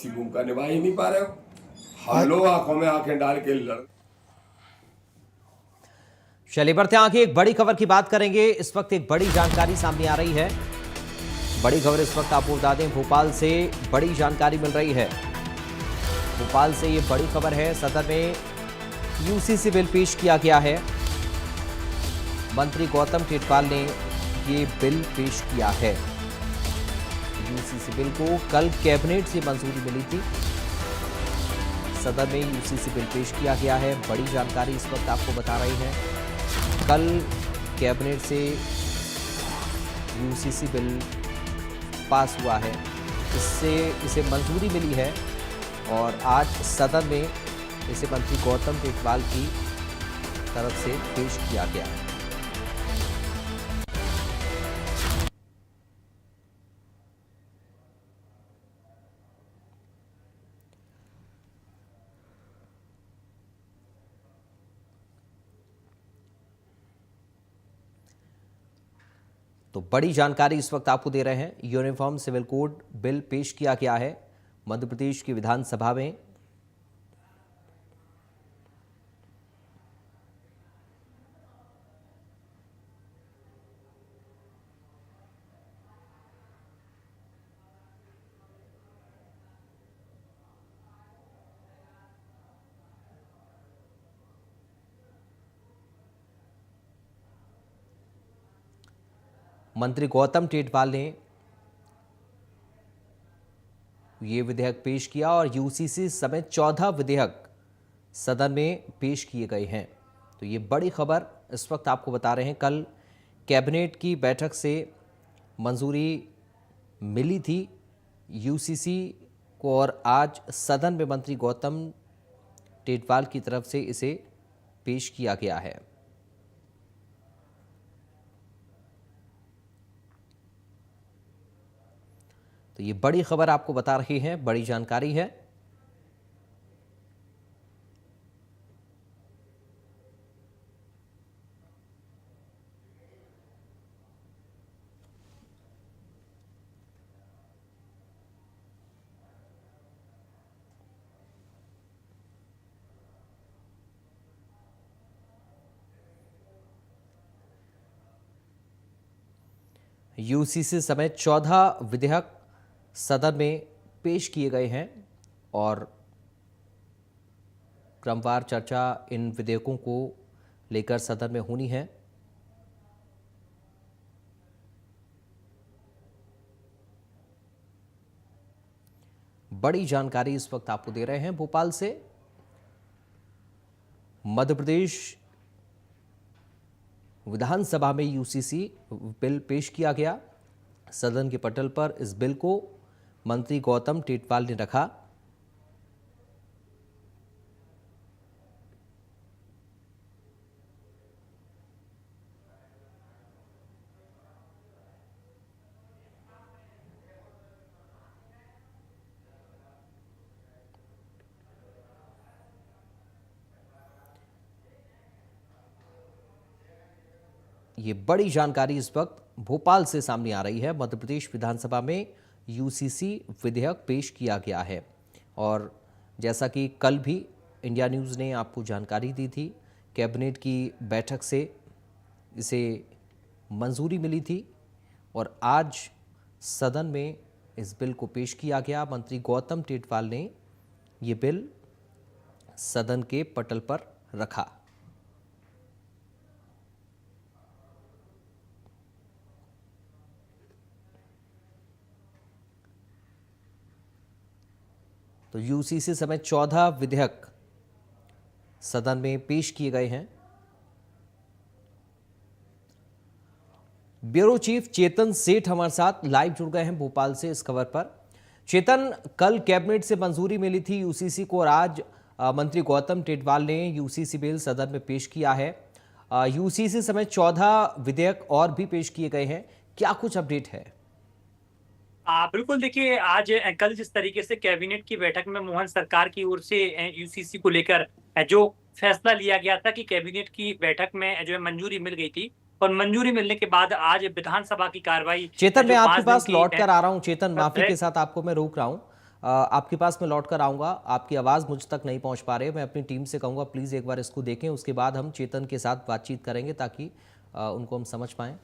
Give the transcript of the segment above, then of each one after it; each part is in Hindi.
अच्छी भूमिका निभा ही नहीं पा रहे हो। हम लोग आंखों में आंखें डाल के लड़। चलिए बढ़ते आगे एक बड़ी खबर की बात करेंगे। इस वक्त एक बड़ी जानकारी सामने आ रही है। बड़ी खबर इस वक्त आपको बता दें, भोपाल से बड़ी जानकारी मिल रही है। भोपाल से ये बड़ी खबर है। सदन में यूसीसी बिल पेश किया गया है। मंत्री गौतम टेटवाल ने ये बिल पेश किया है। यूसीसी बिल को कल कैबिनेट से मंजूरी मिली थी। सदन में यूसीसी बिल पेश किया गया है। बड़ी जानकारी इस वक्त आपको बता रही है। कल कैबिनेट से यूसीसी बिल पास हुआ है, इसे मंजूरी मिली है और आज सदन में इसे मंत्री गौतम टेटवाल की तरफ से पेश किया गया है। तो बड़ी जानकारी इस वक्त आपको दे रहे हैं। यूनिफॉर्म सिविल कोड बिल पेश किया गया है मध्य प्रदेश की विधानसभा में। मंत्री गौतम टेटवाल ने ये विधेयक पेश किया और यूसीसी समेत 14 विधेयक सदन में पेश किए गए हैं। तो ये बड़ी खबर इस वक्त आपको बता रहे हैं। कल कैबिनेट की बैठक से मंजूरी मिली थी यूसीसी को और आज सदन में मंत्री गौतम टेटवाल की तरफ से इसे पेश किया गया है। तो ये बड़ी खबर आपको बता रही है, बड़ी जानकारी है। यूसीसी समेत 14 विधेयक सदन में पेश किए गए हैं और क्रमवार चर्चा इन विधेयकों को लेकर सदन में होनी है। बड़ी जानकारी इस वक्त आपको दे रहे हैं भोपाल से। मध्य प्रदेश विधानसभा में यूसीसी बिल पेश किया गया। सदन के पटल पर इस बिल को मंत्री गौतम टेटवाल ने रखा। ये बड़ी जानकारी इस वक्त भोपाल से सामने आ रही है। मध्य प्रदेश विधानसभा में यूसीसी विधेयक पेश किया गया है और जैसा कि कल भी इंडिया न्यूज़ ने आपको जानकारी दी थी, कैबिनेट की बैठक से इसे मंजूरी मिली थी और आज सदन में इस बिल को पेश किया गया। मंत्री गौतम टेटवाल ने ये बिल सदन के पटल पर रखा। तो यूसीसी समेत 14 विधेयक सदन में पेश किए गए हैं। ब्यूरो चीफ चेतन सेठ हमारे साथ लाइव जुड़ गए हैं भोपाल से इस खबर पर। चेतन, कल कैबिनेट से मंजूरी मिली थी यूसीसी को और आज मंत्री गौतम टेटवाल ने यूसीसी बिल सदन में पेश किया है। यूसीसी समेत 14 विधेयक और भी पेश किए गए हैं, क्या कुछ अपडेट है? बिल्कुल, देखिए आज कल जिस तरीके से कैबिनेट की बैठक में मोहन सरकार की ओर से यूसीसी को लेकर जो फैसला लिया गया था कि कैबिनेट की बैठक में जो है मंजूरी मिल गई थी और मंजूरी मिलने के बाद आज विधानसभा की कार्रवाई चेतन, मैं आपके पास लौट कर आ रहा हूं। चेतन, माफी है। के साथ आपको मैं रोक रहा हूं। आपके पास मैं लौट कर आऊँगा, आपकी आवाज़ मुझ तक नहीं पहुँच पा रही है। मैं अपनी टीम से कहूँगा प्लीज़ एक बार इसको देखें, उसके बाद हम चेतन के साथ बातचीत करेंगे ताकि उनको हम समझ पाएँ।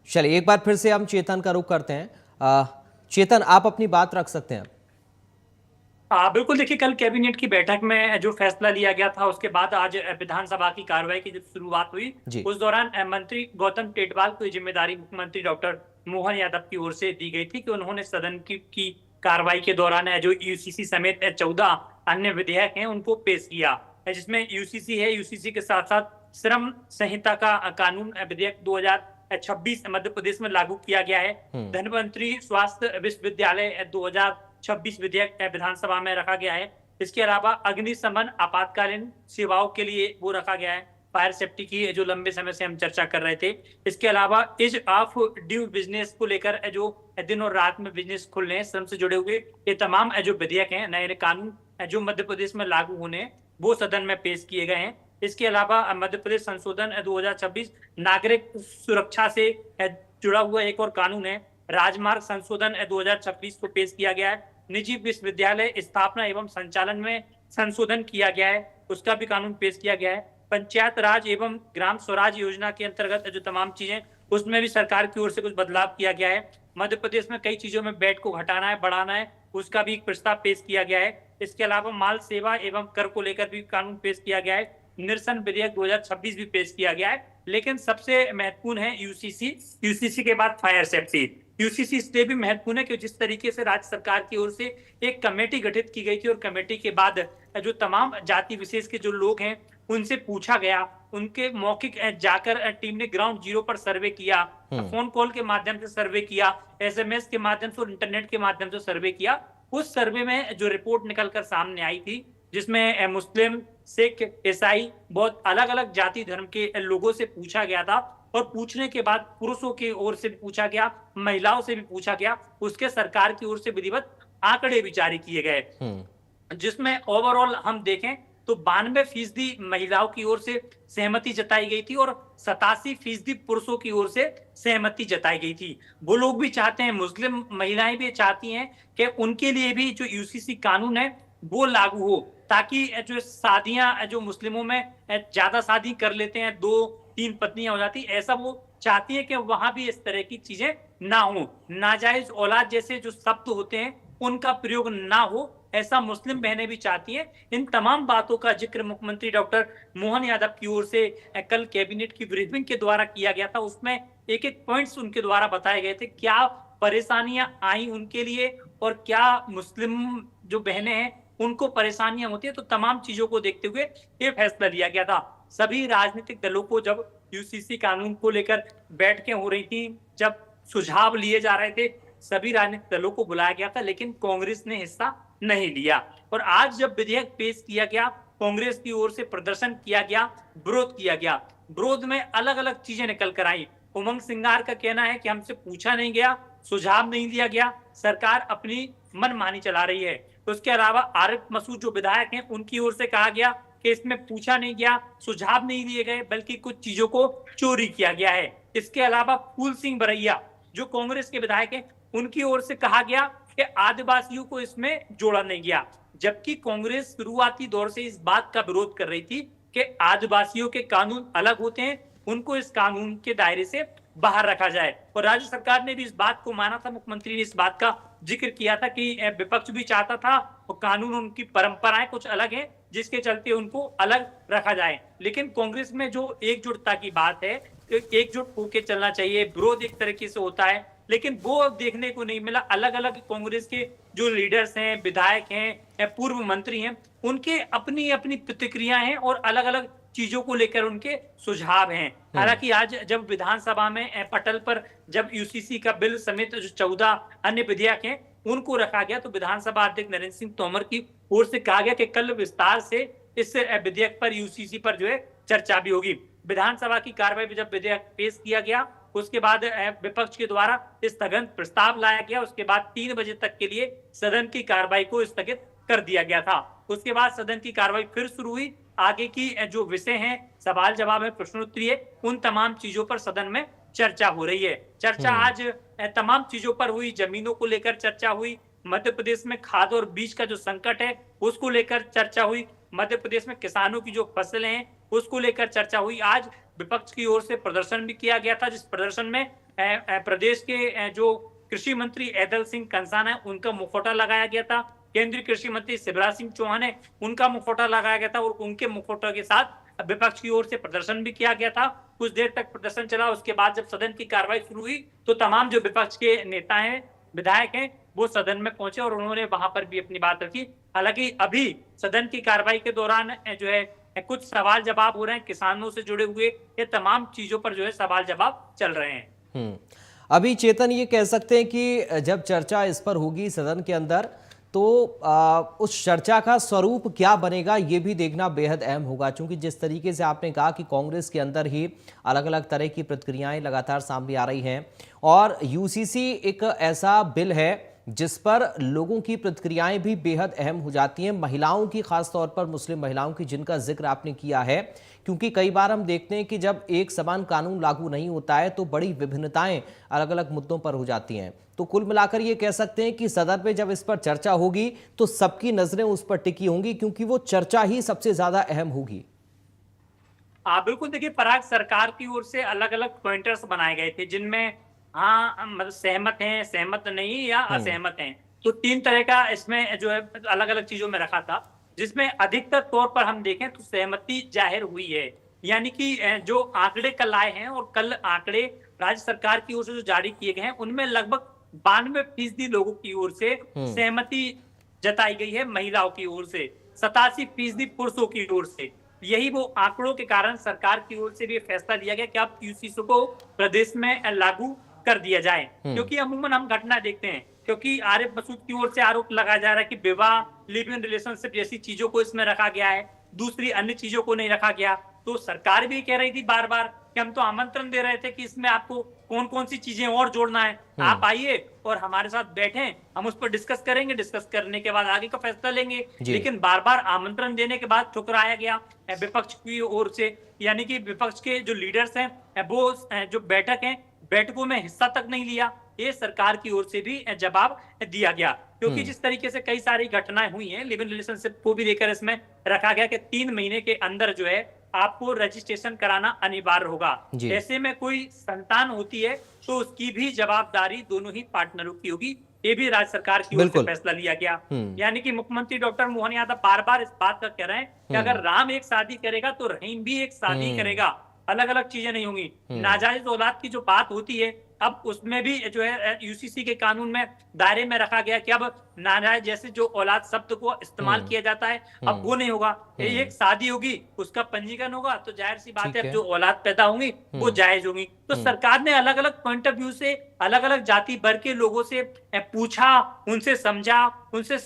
चलिए एक बार फिर से हम चेतन का रुख करते हैं। चेतन, आप अपनी बात रख सकते हैं। बिल्कुल देखिए, कल कैबिनेट की बैठक में जो फैसला लिया गया था उसके बाद आज विधानसभा की कार्रवाई की जब शुरुआत हुई जी। उस दौरान मंत्री गौतम टेटवाल को ये जिम्मेदारी मुख्यमंत्री डॉक्टर मोहन यादव की ओर से दी गई थी कि उन्होंने सदन की कार्रवाई के दौरान जो यूसीसी समेत 14 अन्य विधेयक हैं उनको पेश किया, जिसमें यूसीसी है। यूसीसी के साथ साथ श्रम संहिता का कानून विधेयक 2026 मध्य प्रदेश में लागू किया गया है। धनवंतरी स्वास्थ्य विश्वविद्यालय 2026 विधेयक विधानसभा में रखा गया है। इसके अलावा अग्निशमन आपातकालीन सेवाओं के लिए वो रखा गया है, फायर सेफ्टी की, जो लंबे समय से हम चर्चा कर रहे थे। इसके अलावा इज ऑफ ड्यू बिजनेस को लेकर जो दिन और रात में बिजनेस खुलने हैं, श्रम से जुड़े हुए ये तमाम जो विधेयक हैं, नए कानून जो मध्य प्रदेश में लागू होने वो सदन में पेश किए गए हैं। इसके अलावा मध्य प्रदेश संशोधन 2026 नागरिक सुरक्षा से जुड़ा हुआ एक और कानून है। राजमार्ग संशोधन 2026 को पेश किया गया है। निजी विश्वविद्यालय स्थापना एवं संचालन में संशोधन किया गया है, उसका भी कानून पेश किया गया है। पंचायत राज एवं ग्राम स्वराज योजना के अंतर्गत जो तमाम चीजें, उसमें भी सरकार की ओर से कुछ बदलाव किया गया है। मध्य प्रदेश में कई चीजों में वैट को घटाना है, बढ़ाना है, उसका भी एक प्रस्ताव पेश किया गया है। इसके अलावा माल सेवा एवं कर को लेकर भी कानून पेश किया गया है। निरसन विधेयक 2026 भी पेश किया गया है। लेकिन सबसे महत्वपूर्ण है यूसीसी के बाद फायर सेफ्टी। यूसीसी इसलिए भी महत्वपूर्ण है कि जिस तरीके से राज्य सरकार की ओर से एक कमेटी गठित की गई थी और कमेटी के बाद जो तमाम जाति विशेष के जो लोग हैं उनसे पूछा गया, उनके मौखिक जाकर टीम ने ग्राउंड जीरो पर सर्वे किया, फोन कॉल के माध्यम से सर्वे किया, एसएमएस के माध्यम से और इंटरनेट के माध्यम से सर्वे किया। उस सर्वे में जो रिपोर्ट निकलकर सामने आई थी, जिसमें मुस्लिम, सिख, ईसाई, बहुत अलग अलग जाति धर्म के लोगों से पूछा गया था और पूछने के बाद पुरुषों की ओर से भी पूछा गया, महिलाओं से भी पूछा गया, उसके सरकार की ओर से विधिवत आंकड़े भी जारी किए गए, जिसमें ओवरऑल हम देखें तो 92% महिलाओं की ओर से सहमति जताई गई थी और 87% पुरुषों की ओर से सहमति जताई गई थी। वो लोग भी चाहते हैं, मुस्लिम महिलाएं भी चाहती हैं कि उनके लिए भी जो यूसीसी कानून है वो लागू हो, ताकि जो शादियां जो मुस्लिमों में ज्यादा शादी कर लेते हैं, 2-3 पत्नियां हो जाती, ऐसा वो चाहती है कि वहां भी इस तरह की चीजें ना हो। नाजायज औलाद जैसे जो शब्द होते हैं उनका प्रयोग ना हो, ऐसा मुस्लिम बहनें भी चाहती हैं। इन तमाम बातों का जिक्र मुख्यमंत्री डॉक्टर मोहन यादव की ओर से कल कैबिनेट की ब्रीफिंग के द्वारा किया गया था। उसमें एक एक पॉइंट्स उनके द्वारा बताए गए थे, क्या परेशानियां आई उनके लिए और क्या मुस्लिम जो बहनें हैं उनको परेशानियां होती है। तो तमाम चीजों को देखते हुए ये फैसला लिया गया था। सभी राजनीतिक दलों को जब यूसीसी कानून को लेकर बैठकें हो रही थी, जब सुझाव लिए जा रहे थे, सभी राजनीतिक दलों को बुलाया गया था, लेकिन कांग्रेस ने हिस्सा नहीं लिया। और आज जब विधेयक पेश किया गया, कांग्रेस की ओर से प्रदर्शन किया गया, विरोध किया गया। विरोध में अलग अलग चीजें निकल कर आई। उमंग सिंगार का कहना है कि हमसे पूछा नहीं गया, सुझाव नहीं दिया गया, सरकार अपनी मनमानी चला रही है। उसके अलावा आरिफ मसूद जो विधायक हैं उनकी ओर से कहा गया कि इसमें पूछा नहीं गया, सुझाव नहीं दिए गए, बल्कि कुछ चीजों को चोरी किया गया है। इसके अलावा फूल सिंह बरैया जो कांग्रेस के विधायक हैं उनकी ओर से कहा गया कि आदिवासियों को इसमें जोड़ा नहीं गया, जबकि कांग्रेस शुरुआती दौर से इस बात का विरोध कर रही थी कि आदिवासियों के कानून अलग होते हैं, उनको इस कानून के दायरे से बाहर रखा जाए। और राज्य सरकार ने भी इस बात को माना था, मुख्यमंत्री ने इस बात का जिक्र किया था कि विपक्ष भी चाहता था और कानून, उनकी परंपराएं कुछ अलग हैं जिसके चलते उनको अलग रखा जाए। लेकिन कांग्रेस में जो एकजुटता की बात है, एकजुट होकर चलना चाहिए, विरोध एक तरीके से होता है, लेकिन वो देखने को नहीं मिला। अलग अलग कांग्रेस के जो लीडर्स हैं, विधायक हैं, पूर्व मंत्री हैं, उनके अपनी अपनी प्रतिक्रियाएं हैं और अलग अलग चीजों को लेकर उनके सुझाव हैं। हालांकि आज जब विधानसभा में पटल पर जब यूसीसी का बिल समेत जो 14 अन्य विधेयक हैं उनको रखा गया, तो विधानसभा अध्यक्ष नरेंद्र सिंह तोमर की ओर से कहा गया कि कल विस्तार से इस विधेयक पर, यूसीसी पर जो है चर्चा भी होगी। विधानसभा की कार्रवाई में जब विधेयक पेश किया गया उसके बाद विपक्ष के द्वारा स्थगन प्रस्ताव लाया गया। उसके बाद 3 बजे तक के लिए सदन की कार्रवाई को स्थगित कर दिया गया था। उसके बाद सदन की कार्रवाई फिर शुरू हुई। आगे की जो विषय हैं, सवाल जवाब है, प्रश्नोत्तरी है, उन तमाम चीजों पर सदन में चर्चा हो रही है। चर्चा आज तमाम चीजों पर हुई। जमीनों को लेकर चर्चा हुई, मध्य प्रदेश में खाद और बीज का जो संकट है उसको लेकर चर्चा हुई, मध्य प्रदेश में किसानों की जो फसलें हैं उसको लेकर चर्चा हुई। आज विपक्ष की ओर से प्रदर्शन भी किया गया था, जिस प्रदर्शन में प्रदेश के जो कृषि मंत्री ऐदल सिंह कंसाना है उनका मुखौटा लगाया गया था। केंद्रीय कृषि मंत्री शिवराज सिंह चौहान है, उनका मुखौटा लगाया गया था और उनके मुखौटा के साथ विपक्ष की ओर से प्रदर्शन भी किया गया था। कुछ देर तक प्रदर्शन चला। उसके बाद जब सदन की कार्रवाई शुरू हुई तो तमाम जो विपक्ष के नेता हैं, विधायक हैं, वो सदन में पहुंचे और उन्होंने वहां पर भी अपनी बात रखी। हालांकि अभी सदन की कार्रवाई के दौरान जो है कुछ सवाल जवाब हो रहे हैं, किसानों से जुड़े हुए ये तमाम चीजों पर जो है सवाल जवाब चल रहे हैं। अभी चेतन, ये कह सकते हैं कि जब चर्चा इस पर होगी सदन के अंदर तो उस चर्चा का स्वरूप क्या बनेगा ये भी देखना बेहद अहम होगा, क्योंकि जिस तरीके से आपने कहा कि कांग्रेस के अंदर ही अलग अलग तरह की प्रतिक्रियाएं लगातार सामने आ रही हैं और यूसीसी एक ऐसा बिल है जिस पर लोगों की प्रतिक्रियाएं भी बेहद अहम हो जाती हैं, महिलाओं की, खास तौर पर मुस्लिम महिलाओं की, जिनका जिक्र आपने किया है। क्योंकि कई बार हम देखते हैं कि जब एक समान कानून लागू नहीं होता है तो बड़ी विभिन्नताएं अलग अलग मुद्दों पर हो जाती हैं। तो कुल मिलाकर ये कह सकते हैं कि सदन में जब इस पर चर्चा होगी तो सबकी नजरें उस पर टिकी होंगी, क्योंकि वो चर्चा ही सबसे ज्यादा अहम होगी। बिल्कुल। देखिए, पराग सरकार की ओर से अलग अलग पॉइंटर्स बनाए गए थे जिनमें हाँ मतलब सहमत हैं, सहमत नहीं या असहमत हैं। तो 3 तरह का इसमें जो है अलग अलग चीजों में रखा था, जिसमें अधिकतर तौर पर हम देखें तो सहमति जाहिर हुई है। यानी कि जो आंकड़े कल आए हैं और कल आंकड़े राज्य सरकार की ओर से जो जारी किए गए हैं उनमें लगभग 92% लोगों की ओर से सहमति जताई गई है, महिलाओं की ओर से 87% पुरुषों की ओर से। यही वो आंकड़ों के कारण सरकार की ओर से भी फैसला लिया गया कि अब यूसीसी को प्रदेश में लागू कर दिया जाए। क्योंकि अमूमन हम घटना देखते हैं, क्योंकि आरिफ मसूद की ओर से आरोप लगाया जा रहा है कि विवाह, लिव इन रिलेशनशिप जैसी चीजों को इसमें रखा गया है, दूसरी अन्य चीजों को नहीं रखा गया। तो सरकार भी कह रही थी बार बार कि हम तो आमंत्रण दे रहे थे कि इसमें आपको कौन कौन सी चीजें और जोड़ना है, आप आइए और हमारे साथ बैठें, हम उस पर डिस्कस करेंगे, डिस्कस करने के बाद आगे का फैसला लेंगे। लेकिन बार बार आमंत्रण देने के बाद ठुकराया गया विपक्ष की ओर से। यानी कि विपक्ष के जो लीडर्स हैं वो जो बैठक है, बैठकों में हिस्सा तक नहीं लिया। ये सरकार की ओर से भी जवाब दिया गया, क्योंकि जिस तरीके से कई सारी घटनाएं हुई हैं, लिव इन रिलेशनशिप को भी लेकर इसमें रखा गया कि 3 महीने के अंदर जो है आपको रजिस्ट्रेशन कराना अनिवार्य होगा। ऐसे में कोई संतान होती है तो उसकी भी जवाबदारी दोनों ही पार्टनरों की होगी। ये भी राज्य सरकार की ओर से फैसला लिया गया। यानी कि मुख्यमंत्री डॉक्टर मोहन यादव बार बार इस बात का कह रहे हैं कि अगर राम एक शादी करेगा तो रहीम भी एक शादी करेगा, अलग अलग चीजें नहीं होंगी। नाजायज औलाद की जो बात होती है अब उसमें भी जो है यूसीसी के कानून में दायरे में रखा गया कि अब नाजायज जैसे जो औलाद शब्द को इस्तेमाल किया जाता है अब वो नहीं होगा। ये एक शादी होगी, उसका पंजीकरण होगा, तो जाहिर सी बात है जो औलाद पैदा होंगी वो जायज होंगी। तो सरकार ने अलग अलग पॉइंट ऑफ व्यू से अलग अलग जाति वर्ग के लोगों से पूछा, उनसे समझा, उनसे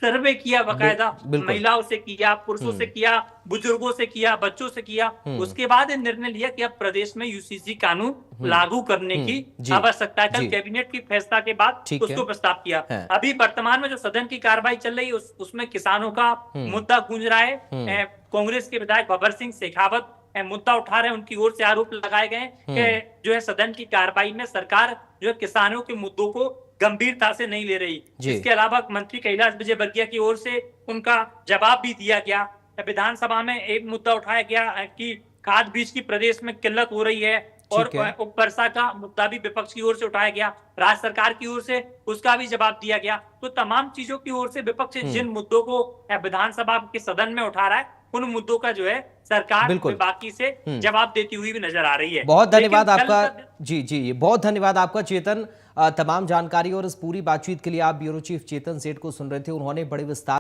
सर्वे किया, बकायदा महिलाओं से किया, पुरुषों से किया, बुजुर्गों से किया, बच्चों से किया। उसके बाद निर्णय लिया कि अब प्रदेश में यूसीसी कानून लागू करने की आवश्यकता है। कल कैबिनेट की फैसला के बाद उसको प्रस्ताव किया। अभी वर्तमान में जो सदन की कार्रवाई चल रही है उसमें किसानों का मुद्दा गूंज रहा है। कांग्रेस के विधायक बबर सिंह शेखावत मुद्दा उठा रहे हैं, उनकी ओर से आरोप लगाए गए कि जो है सदन की कार्रवाई में सरकार जो है किसानों के मुद्दों को गंभीरता से नहीं ले रही। इसके अलावा मंत्री कैलाश विजयवर्गीय की ओर से उनका जवाब भी दिया गया। विधानसभा में एक मुद्दा उठाया गया कि खाद बीज की प्रदेश में किल्लत हो रही है और वर्षा का मुद्दा भी विपक्ष की ओर से उठाया गया, राज्य सरकार की ओर से उसका भी जवाब दिया गया। तो तमाम चीजों की ओर से विपक्ष जिन मुद्दों को विधानसभा के सदन में उठा रहा है उन मुद्दों का जो है सरकार बाकी से जवाब देती हुई भी नजर आ रही है। बहुत धन्यवाद आपका। जी, बहुत धन्यवाद आपका चेतन, तमाम जानकारी और इस पूरी बातचीत के लिए। आप ब्यूरो चीफ चेतन सेठ को सुन रहे थे, उन्होंने बड़े विस्तार